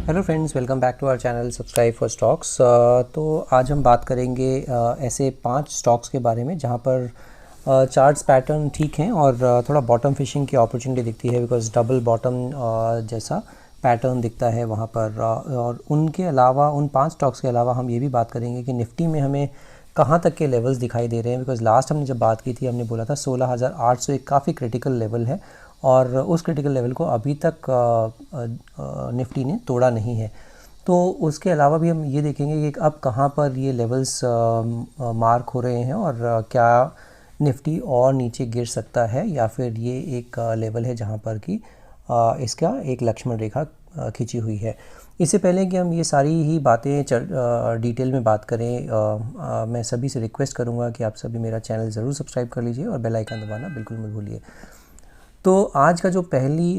Hello friends, welcome back to our channel subscribe for stocks. तो आज हम बात करेंगे ऐसे 5 स्टॉक्स के बारे में जहां पर चार्ट्स पैटर्न ठीक हैं और थोड़ा बॉटम फिशिंग की अपॉर्चुनिटी दिखती है, बिकॉज डबल बॉटम जैसा पैटर्न दिखता है वहां पर। और उनके अलावा, उन 5 स्टॉक्स के अलावा हम ये भी बात करेंगे कि निफ्टी में हमें कहाँ तक के लेवल्स दिखाई दे रहे हैं, बिकॉज लास्ट हमने जब बात की थी हमने बोला था 16,800 एक काफ़ी क्रिटिकल लेवल है और उस क्रिटिकल लेवल को अभी तक निफ्टी ने तोड़ा नहीं है। तो उसके अलावा भी हम ये देखेंगे कि अब कहाँ पर ये लेवल्स मार्क हो रहे हैं और क्या निफ्टी और नीचे गिर सकता है या फिर ये एक लेवल है जहाँ पर कि इसका एक लक्ष्मण रेखा खींची हुई है। इससे पहले कि हम ये सारी ही बातें डिटेल में बात करें, मैं सभी से रिक्वेस्ट करूँगा कि आप सभी मेरा चैनल ज़रूर सब्सक्राइब कर लीजिए और बेल आइकन दबाना बिल्कुल मत भूलिए। तो आज का जो पहली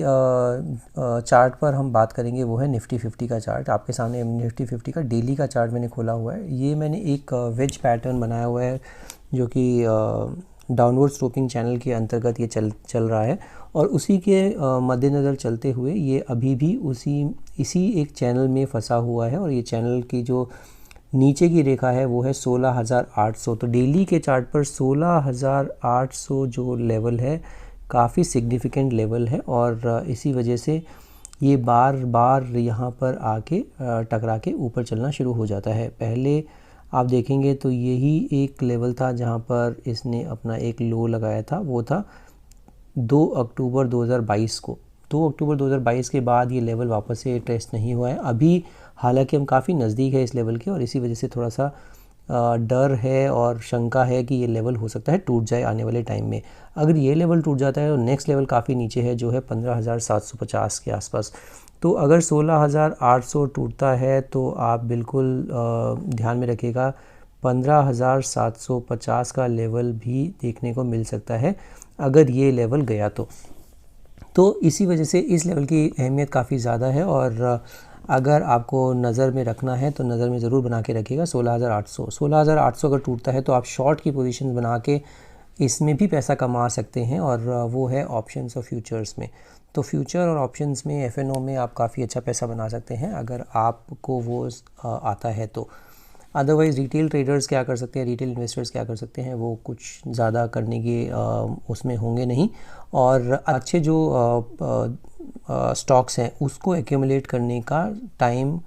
चार्ट पर हम बात करेंगे वो है निफ्टी 50 का चार्ट। आपके सामने निफ्टी 50 का डेली का चार्ट मैंने खोला हुआ है। ये मैंने एक वेज पैटर्न बनाया हुआ है जो कि डाउनवर्ड स्लोपिंग चैनल के अंतर्गत ये चल रहा है और उसी के मद्देनज़र चलते हुए ये अभी भी इसी एक चैनल में फंसा हुआ है और ये चैनल की जो नीचे की रेखा है वो है 16,800। तो डेली के चार्ट पर 16,800 जो लेवल है काफ़ी सिग्निफिकेंट लेवल है और इसी वजह से ये बार बार यहाँ पर आके टकरा के ऊपर चलना शुरू हो जाता है। पहले आप देखेंगे तो यही एक लेवल था जहाँ पर इसने अपना एक लो लगाया था, वो था 2 अक्टूबर 2022 को। 2 अक्टूबर 2022 के बाद ये लेवल वापस से टेस्ट नहीं हुआ है अभी, हालांकि हम काफ़ी नज़दीक है इस लेवल के और इसी वजह से थोड़ा सा डर है और शंका है कि ये लेवल हो सकता है टूट जाए आने वाले टाइम में। अगर ये लेवल टूट जाता है तो नेक्स्ट लेवल काफ़ी नीचे है जो है 15,750 के आसपास। तो अगर 16,800 टूटता है तो आप बिल्कुल ध्यान में रखिएगा 15,750 का लेवल भी देखने को मिल सकता है अगर ये लेवल गया तो इसी वजह से इस लेवल की अहमियत काफ़ी ज़्यादा है और अगर आपको नज़र में रखना है तो नज़र में ज़रूर बना के रखिएगा 16,800 अगर टूटता है तो आप शॉर्ट की पोजीशन बना के इसमें भी पैसा कमा सकते हैं और वो है ऑप्शंस और फ्यूचर्स में। तो फ्यूचर और ऑप्शंस में एफएनओ में आप काफ़ी अच्छा पैसा बना सकते हैं अगर आपको वो आता है तो। अदरवाइज़ रिटेल ट्रेडर्स क्या कर सकते हैं, रिटेल इन्वेस्टर्स क्या कर सकते हैं, वो कुछ ज़्यादा करने के उसमें होंगे नहीं और अच्छे जो स्टॉक्स हैं उसको एक्यूमुलेट करने का टाइम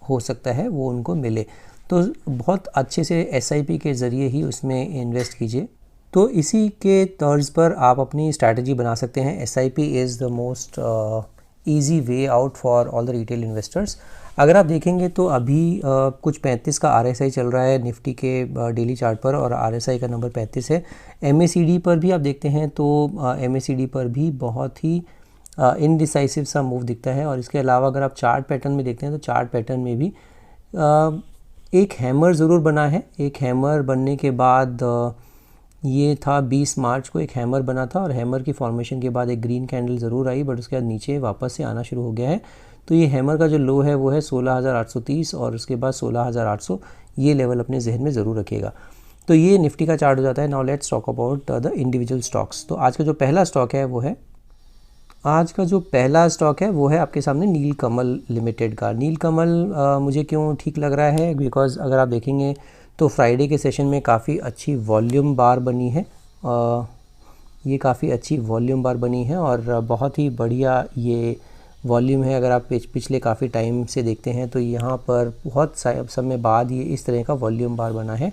हो सकता है वो उनको मिले। तो बहुत अच्छे से एसआईपी के ज़रिए ही उसमें इन्वेस्ट कीजिए। तो इसी के तर्ज पर आप अपनी स्ट्रैटेजी बना सकते हैं। SIP is the most easy way out for all the retail investors. अगर आप देखेंगे तो अभी कुछ 35 का आरएसआई चल रहा है निफ्टी के डेली चार्ट पर और आरएसआई का नंबर 35 है। एमएसीडी पर भी आप देखते हैं तो एमएसीडी पर भी बहुत ही इनडिसाइसिव सा मूव दिखता है। और इसके अलावा अगर आप चार्ट पैटर्न में देखते हैं तो चार्ट पैटर्न में भी एक हैमर ज़रूर बना है। एक हैमर बनने के बाद ये था 20 मार्च को एक हैमर बना था और हैमर की फॉर्मेशन के बाद एक ग्रीन कैंडल ज़रूर आई बट उसके बाद नीचे वापस से आना शुरू हो गया है। तो ये हैमर का जो लो है वो है 16,830 और उसके बाद 16,800, ये लेवल अपने जहन में ज़रूर रखिएगा। तो ये निफ्टी का चार्ट हो जाता है। Now let's talk about the individual stocks. तो आज का जो पहला स्टॉक है वो है आपके सामने नीलकमल लिमिटेड का। नीलकमल मुझे क्यों ठीक लग रहा है, बिकॉज़ अगर आप देखेंगे तो फ्राइडे के सेशन में काफ़ी अच्छी वॉल्यूम बार बनी है। ये काफ़ी अच्छी वॉल्यूम बार बनी है और बहुत ही बढ़िया ये वॉल्यूम है। अगर आप पिछले काफ़ी टाइम से देखते हैं तो यहाँ पर बहुत समय बाद ये इस तरह का वॉल्यूम बार बना है।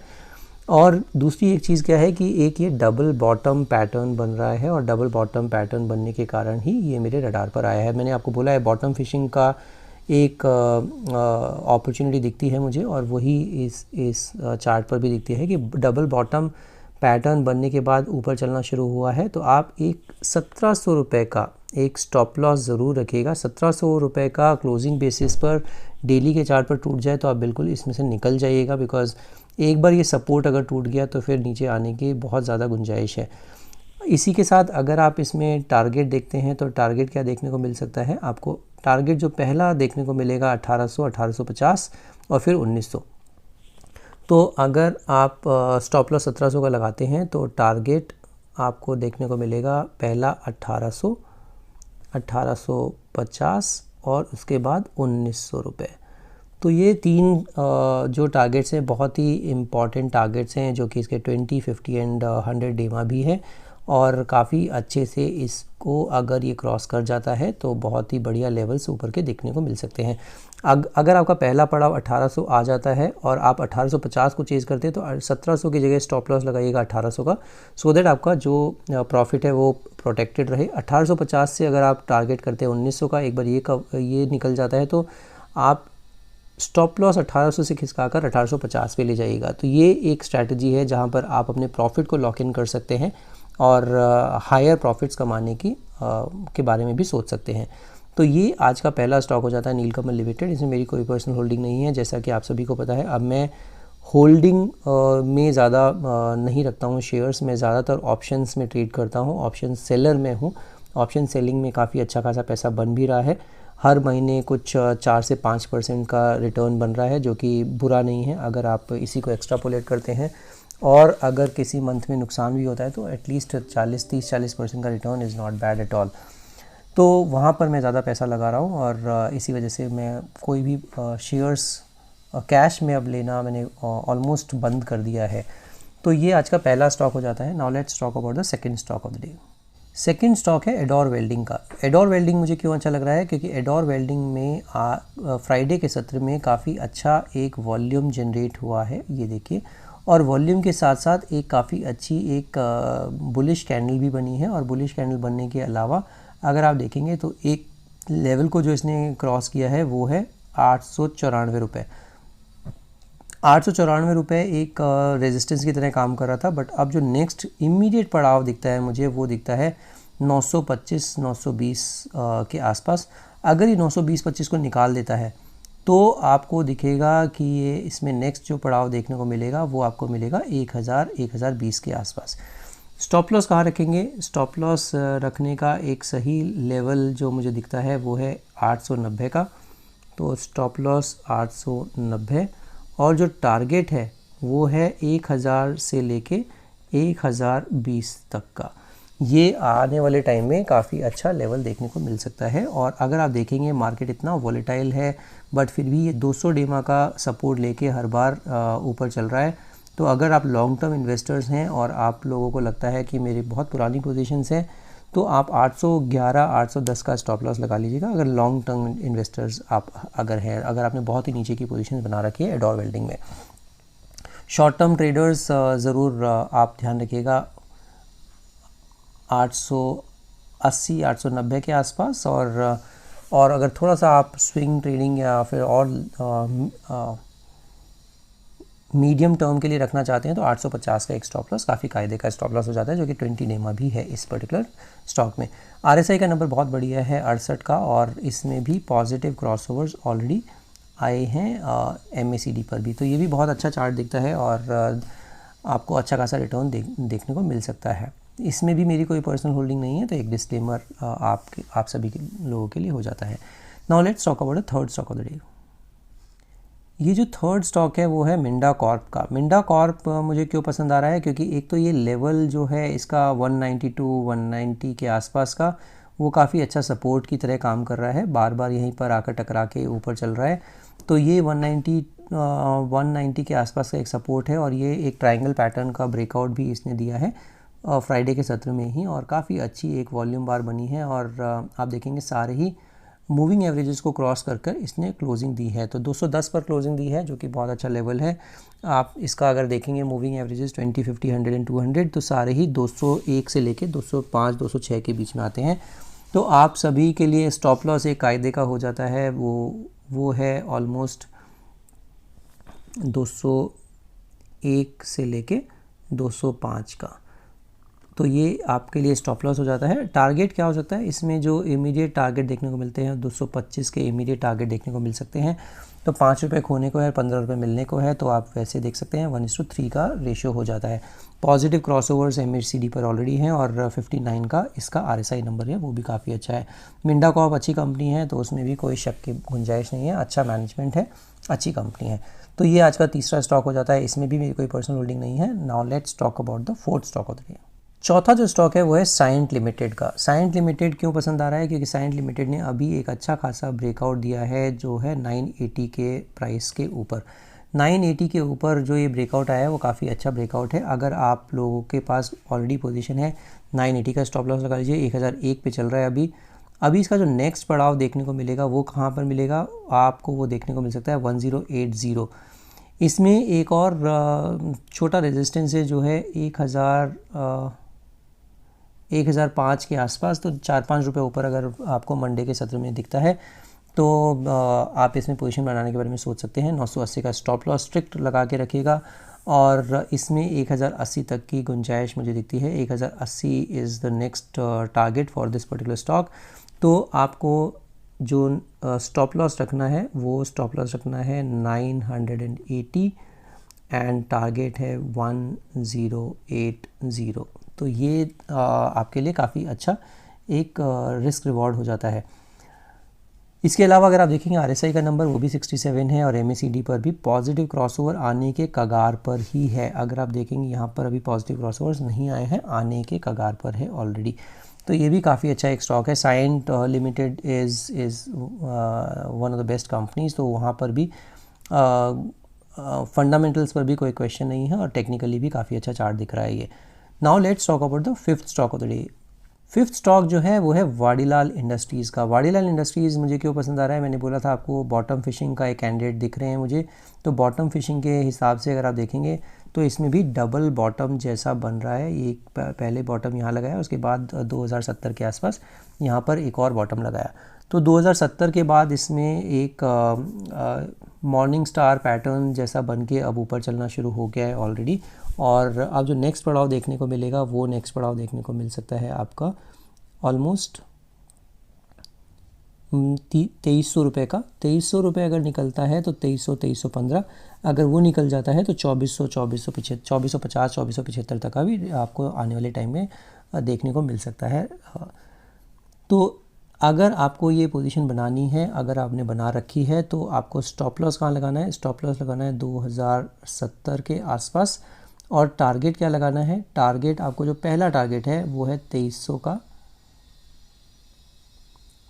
और दूसरी एक चीज़ क्या है कि एक ये डबल बॉटम पैटर्न बन रहा है और डबल बॉटम पैटर्न बनने के कारण ही ये मेरे रडार पर आया है। मैंने आपको बोला है बॉटम फिशिंग का एक अपॉर्चुनिटी दिखती है मुझे और वही इस चार्ट पर भी दिखती है कि डबल बॉटम पैटर्न बनने के बाद ऊपर चलना शुरू हुआ है। तो आप एक 1,700 रुपये का एक स्टॉप लॉस ज़रूर रखिएगा। 1,700 रुपये का क्लोजिंग बेसिस पर डेली के चार्ट पर टूट जाए तो आप बिल्कुल इसमें से निकल जाइएगा, बिकॉज़ एक बार ये सपोर्ट अगर टूट गया तो फिर नीचे आने की बहुत ज़्यादा गुंजाइश है। इसी के साथ अगर आप इसमें टारगेट देखते हैं तो टारगेट क्या देखने को मिल सकता है आपको। टारगेट जो पहला देखने को मिलेगा 1800, 1850 और फिर 1900। तो अगर आप स्टॉप लॉस 1700 का लगाते हैं तो टारगेट आपको देखने को मिलेगा पहला 1800, 1850 और उसके बाद 1900 रुपये। तो ये तीन जो टारगेट्स हैं बहुत ही इम्पॉर्टेंट टारगेट्स हैं, जो कि इसके 20, 50 एंड 100 डेमा भी है, और काफ़ी अच्छे से इसको अगर ये क्रॉस कर जाता है तो बहुत ही बढ़िया लेवल्स ऊपर के देखने को मिल सकते हैं। अगर आपका पहला पड़ाव 1800 आ जाता है और आप 1850 को चेज़ करते हैं तो 1700 की जगह स्टॉप लॉस लगाइएगा 1800 का, सो दैट आपका जो प्रॉफिट है वो प्रोटेक्टेड रहे। 1850 से अगर आप टारगेट करते हैं 1900 का, एक बार ये निकल जाता है तो आप स्टॉप लॉस 1800 से खिसकाकर 1850 पे ले जाइएगा। तो ये एक स्ट्रैटेजी है जहाँ पर आप अपने प्रॉफिट को लॉक इन कर सकते हैं और हायर प्रॉफिट्स कमाने के बारे में भी सोच सकते हैं। तो ये आज का पहला स्टॉक हो जाता है नीलकमल लिमिटेड। इसमें मेरी कोई पर्सनल होल्डिंग नहीं है, जैसा कि आप सभी को पता है। अब मैं होल्डिंग में ज़्यादा नहीं रखता हूँ शेयर्स, मैं ज़्यादातर ऑप्शंस में ट्रेड करता हूँ, ऑप्शन सेलर में हूँ। ऑप्शन सेलिंग में काफ़ी अच्छा खासा पैसा बन भी रहा है, हर महीने कुछ 4 से 5% का रिटर्न बन रहा है, जो कि बुरा नहीं है अगर आप इसी को एक्स्ट्रापोलेट करते हैं। और अगर किसी मंथ में नुकसान भी होता है तो एटलीस्ट 30-40% का return is not bad at all. तो वहाँ पर मैं ज़्यादा पैसा लगा रहा हूँ और इसी वजह से मैं कोई भी शेयर्स कैश में अब लेना मैंने ऑलमोस्ट बंद कर दिया है। तो ये आज का पहला स्टॉक हो जाता है। Now let's talk about the second stock of the day. Second stock है एडोर वेल्डिंग का। एडोर वेल्डिंग मुझे क्यों अच्छा लग रहा है, क्योंकि एडोर वेल्डिंग में फ्राइडे के सत्र में काफ़ी अच्छा एक वॉल्यूम जनरेट हुआ है, ये देखिए, और वॉल्यूम के साथ साथ एक काफ़ी अच्छी एक बुलिश कैंडल भी बनी है। और बुलिश कैंडल बनने के अलावा अगर आप देखेंगे तो एक लेवल को जो इसने क्रॉस किया है वो है 894 रुपये। 894 रुपये एक रेजिस्टेंस की तरह काम कर रहा था, बट अब जो नेक्स्ट इमीडिएट पड़ाव दिखता है मुझे वो दिखता है 925-920 के आसपास। अगर ये 920-25 को निकाल देता है तो आपको दिखेगा कि ये इसमें नेक्स्ट जो पड़ाव देखने को मिलेगा वो आपको मिलेगा 1000-1020 के आसपास। स्टॉप लॉस कहाँ रखेंगे? स्टॉप लॉस रखने का एक सही लेवल जो मुझे दिखता है वो है 890 का। तो स्टॉप लॉस 890 और जो टारगेट है वो है 1000 से लेके 1020 तक का। ये आने वाले टाइम में काफ़ी अच्छा लेवल देखने को मिल सकता है। और अगर आप देखेंगे मार्केट इतना वॉलेटाइल है, बट फिर भी ये 200 डेमा का सपोर्ट लेके हर बार ऊपर चल रहा है। तो अगर आप लॉन्ग टर्म इन्वेस्टर्स हैं और आप लोगों को लगता है कि मेरी बहुत पुरानी पोजीशंस हैं, तो आप 811-810 का स्टॉप लॉस लगा लीजिएगा। अगर लॉन्ग टर्म इन्वेस्टर्स आप अगर आपने बहुत ही नीचे की पोजीशन बना रखी है एडोर वेल्डिंग में। शॉर्ट टर्म ट्रेडर्स ज़रूर आप ध्यान रखिएगा 880-890 के आसपास। और अगर थोड़ा सा आप स्विंग ट्रेडिंग या फिर और मीडियम टर्म के लिए रखना चाहते हैं तो 850 का एक स्टॉप लॉस काफ़ी कायदे का स्टॉप लॉस हो जाता है, जो कि 20 डेमा भी है इस पर्टिकुलर स्टॉक में। RSI का नंबर बहुत बढ़िया है 68 का, और इसमें भी पॉजिटिव क्रॉसओवर्स ऑलरेडी आए हैं MACD पर भी। तो ये भी बहुत अच्छा चार्ट दिखता है और आपको अच्छा खासा रिटर्न देखने को मिल सकता है। इसमें भी मेरी कोई पर्सनल होल्डिंग नहीं है, तो एक डिस्क्लेमर आप सभी लोगों के लिए हो जाता है। Now let's talk about the third stock of the day. ये जो थर्ड स्टॉक है वो है मिंडा कॉर्प का। मिंडा कॉर्प मुझे क्यों पसंद आ रहा है, क्योंकि एक तो ये लेवल जो है इसका 190 के आसपास का, वो काफ़ी अच्छा सपोर्ट की तरह काम कर रहा है, बार बार यहीं पर आकर टकरा के ऊपर चल रहा है। तो ये 190 के आसपास का एक सपोर्ट है, और ये एक ट्रायंगल पैटर्न का ब्रेकआउट भी इसने दिया है फ्राइडे के सत्र में ही, और काफ़ी अच्छी एक वॉल्यूम बार बनी है। और आप देखेंगे सारे ही मूविंग एवरेजेस को क्रॉस कर इसने क्लोजिंग दी है। तो 210 पर क्लोजिंग दी है, जो कि बहुत अच्छा लेवल है। आप इसका अगर देखेंगे मूविंग एवरेजेस 20, 50, 100 एंड 200, तो सारे ही 201 से लेके 205, 206 के बीच में आते हैं। तो आप सभी के लिए स्टॉप लॉस एक कायदे का हो जाता है, वो है ऑलमोस्ट 201 से लेके 205 का। तो ये आपके लिए स्टॉप लॉस हो जाता है। टारगेट क्या हो सकता है इसमें? जो इमीडिएट टारगेट देखने को मिलते हैं 225 के इमीडिएट टारगेट देखने को मिल सकते हैं। तो 5 रुपये खोने को है, 15 रुपये मिलने को है, तो आप वैसे देख सकते हैं 1:3 का रेशियो हो जाता है। पॉजिटिव क्रॉसओवर्स MACD पर ऑलरेडी हैं, और 59 का इसका RSI नंबर है, वो भी काफ़ी अच्छा है। मिंडा कॉर्प अच्छी कंपनी है, तो उसमें भी कोई शक की गुंजाइश नहीं है, अच्छा मैनेजमेंट है, अच्छी कंपनी है। तो ये आज का तीसरा स्टॉक हो जाता है, इसमें भी मेरी कोई पर्सनल होल्डिंग नहीं है। Now let's talk about the fourth stock of the day. चौथा जो स्टॉक है वो है साइंट लिमिटेड का। साइंट लिमिटेड क्यों पसंद आ रहा है, क्योंकि साइंट लिमिटेड ने अभी एक अच्छा खासा ब्रेकआउट दिया है जो है 980 के प्राइस के ऊपर। 980 के ऊपर जो ये ब्रेकआउट आया है वो काफ़ी अच्छा ब्रेकआउट है। अगर आप लोगों के पास ऑलरेडी पोजीशन है 980 का स्टॉप लॉस लगा लीजिए। 1001 पे चल रहा है अभी इसका जो नेक्स्ट पड़ाव देखने को मिलेगा वो कहाँ पर मिलेगा आपको, वो देखने को मिल सकता है 1080। इसमें एक और छोटा रेजिस्टेंस है जो है 1005 के आसपास। तो 4-5 रुपये ऊपर अगर आपको मंडे के सत्र में दिखता है तो आप इसमें पोजीशन बनाने के बारे में सोच सकते हैं। 980 का स्टॉप लॉस स्ट्रिक्ट लगा के रखिएगा और इसमें 1080 तक की गुंजाइश मुझे दिखती है। 1080 is the next target for this particular stock. तो आपको जो स्टॉप लॉस रखना है वो स्टॉप लॉस रखना है 980 एंड टारगेट है 1080। तो ये आपके लिए काफ़ी अच्छा एक रिस्क रिवॉर्ड हो जाता है। इसके अलावा अगर आप देखेंगे RSI का नंबर वो भी 67 है और MACD पर भी पॉजिटिव क्रॉसओवर आने के कगार पर ही है। अगर आप देखेंगे यहाँ पर अभी पॉजिटिव क्रॉसओवर्स नहीं आए हैं, आने के कगार पर है ऑलरेडी। तो ये भी काफ़ी अच्छा एक स्टॉक है। Cyient limited is one of the best companies. तो वहाँ पर भी फंडामेंटल्स पर भी कोई क्वेश्चन नहीं है और टेक्निकली भी काफ़ी अच्छा चार्ट दिख रहा है ये। Now let's talk about the fifth stock of the day. Fifth stock जो है वो है वाडीलाल इंडस्ट्रीज़ का। वाडीलाल इंडस्ट्रीज़ मुझे क्यों पसंद आ रहा है, मैंने बोला था आपको बॉटम फिशिंग का एक कैंडिडेट दिख रहे हैं मुझे। तो बॉटम फिशिंग के हिसाब से अगर आप देखेंगे तो इसमें भी डबल बॉटम जैसा बन रहा है। एक पहले बॉटम यहाँ लगाया, उसके बाद 2070 के आसपास यहाँ पर एक और बॉटम लगाया। तो 2070 के बाद इसमें एक मॉर्निंग स्टार पैटर्न जैसा बन के अब ऊपर चलना शुरू हो गया है ऑलरेडी। और अब जो नेक्स्ट पड़ाव देखने को मिलेगा वो नेक्स्ट पड़ाव देखने को मिल सकता है आपका ऑलमोस्ट 2300 रुपये का। 2300 रुपये अगर निकलता है तो 2315, अगर वो निकल जाता है तो 2450 तक का भी आपको आने वाले टाइम में देखने को मिल सकता है। तो अगर आपको ये पोजीशन बनानी है, अगर आपने बना रखी है, तो आपको स्टॉप लॉस कहाँ लगाना है, स्टॉप लॉस लगाना है 2070 के आसपास। और टारगेट क्या लगाना है, टारगेट आपको जो पहला टारगेट है वो है 2300 का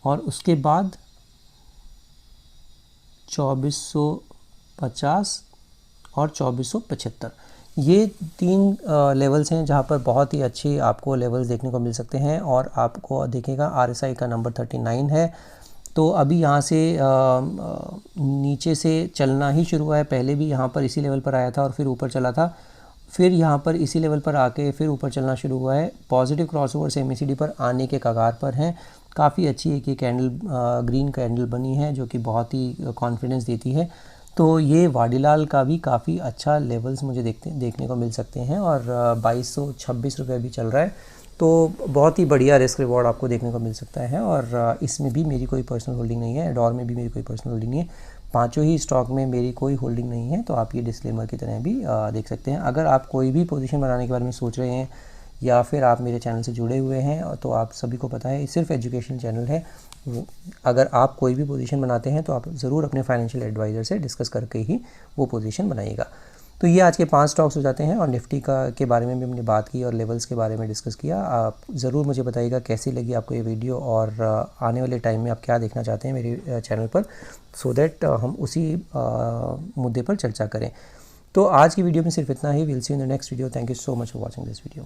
और उसके बाद 2450 और 2475। ये 3 लेवल्स हैं जहाँ पर बहुत ही अच्छे आपको लेवल्स देखने को मिल सकते हैं। और आपको देखेगा RSI का नंबर 39 है। तो अभी यहाँ से नीचे से चलना ही शुरू हुआ है। पहले भी यहाँ पर इसी लेवल पर आया था और फिर ऊपर चला था, फिर यहाँ पर इसी लेवल पर आके फिर ऊपर चलना शुरू हुआ है। पॉजिटिव क्रॉसओवर से MACD पर आने के कगार पर हैं। काफ़ी अच्छी एक ये कैंडल ग्रीन कैंडल बनी है जो कि बहुत ही कॉन्फिडेंस देती है। तो ये वाडीलाल का भी काफ़ी अच्छा लेवल्स मुझे देखने को मिल सकते हैं और 2226 रुपये भी चल रहा है। तो बहुत ही बढ़िया रिस्क रिवॉर्ड आपको देखने को मिल सकता है। और इसमें भी मेरी कोई पर्सनल होल्डिंग नहीं है, एडोर में भी मेरी कोई पर्सनल होल्डिंग नहीं है। पांचों ही स्टॉक में मेरी कोई होल्डिंग नहीं है। तो आप ये डिस्क्लेमर की तरह भी देख सकते हैं। अगर आप कोई भी पोजीशन बनाने के बारे में सोच रहे हैं या फिर आप मेरे चैनल से जुड़े हुए हैं तो आप सभी को पता है सिर्फ एजुकेशन चैनल है। अगर आप कोई भी पोजीशन बनाते हैं तो आप ज़रूर अपने फाइनेंशियल एडवाइज़र से डिस्कस करके ही वो पोजीशन बनाइएगा। तो ये आज के 5 स्टॉक्स हो जाते हैं और निफ्टी के बारे में भी हमने बात की और लेवल्स के बारे में डिस्कस किया। आप ज़रूर मुझे बताइएगा कैसी लगी आपको ये वीडियो और आने वाले टाइम में आप क्या देखना चाहते हैं मेरे चैनल पर, सो दैट हम उसी मुद्दे पर चर्चा करें। तो आज की वीडियो में सिर्फ इतना ही। Will see in the next video. Thank you so much for watching this video.